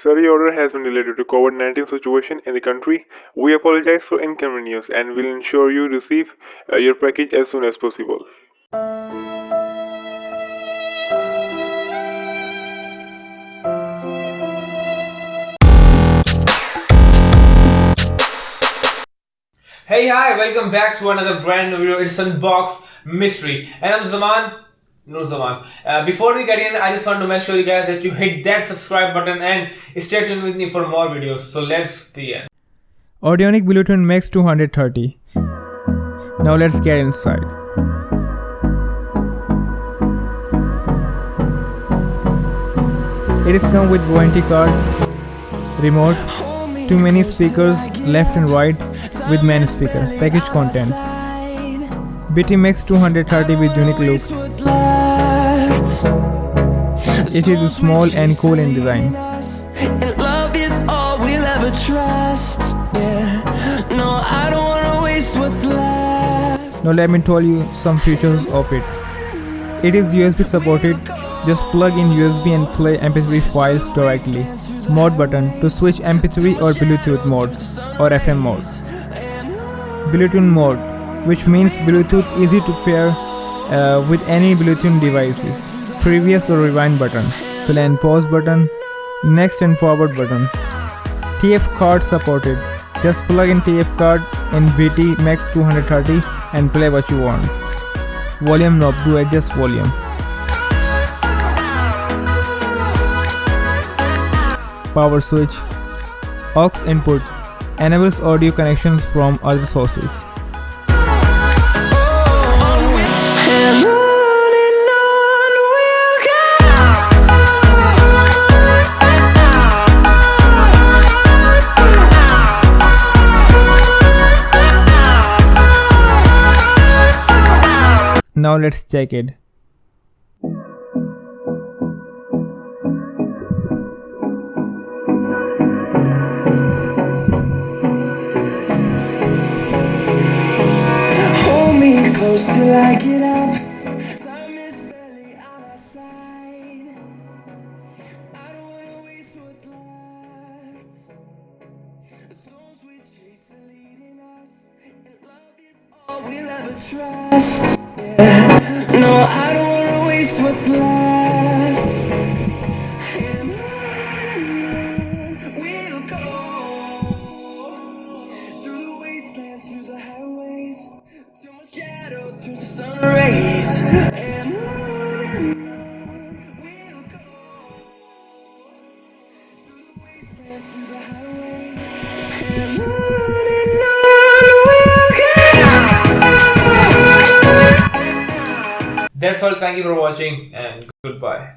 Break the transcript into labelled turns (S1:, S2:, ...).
S1: Sir, your order has been delayed due to COVID-19 situation in the country. We apologize for inconvenience and will ensure you receive your package as soon as possible.
S2: Hey, hi, welcome back to another brand new video. It's Unbox Mystery, and I'm Zaman. No, Zaman. Before we get in, I just want to make sure you guys that you hit that subscribe button and stay tuned with me for more videos. So let's begin.
S3: Audionic Bluetooth Max 230. Now let's get inside. It is come with warranty card, remote, two mini speakers left and right with main speaker, package content. BT Max 230 with unique look. It is small and cool in design.
S4: And love is all we'll ever trust. Yeah. No, I don't wanna waste what's left.
S3: Now let me tell you some features of it. It is USB supported. Just plug in USB and play MP3 files directly. Mode button to switch MP3 or Bluetooth mode or FM mode. Bluetooth mode, which means Bluetooth easy to pair with any Bluetooth devices. Previous or rewind button. Play and pause button. Next and forward button. TF card supported. Just plug in TF card in BT Max 230 and play what you want. Volume knob to adjust volume. Power switch. Aux input enables audio connections from other sources.
S4: And on we'll go.
S3: Now let's check it.
S4: Hold me close till I get up. Time is barely on our side. I don't wanna waste what's left. The storms we chase are leading us, and love is all we'll ever trust. Yeah. No, I don't wanna waste what's left. And on we'll go through the wastelands, through the highways, till my shadow turns to sun rays. And on we'll go through the wastelands, through the highways. And on we'll go.
S2: That's all. Thank you for watching and goodbye.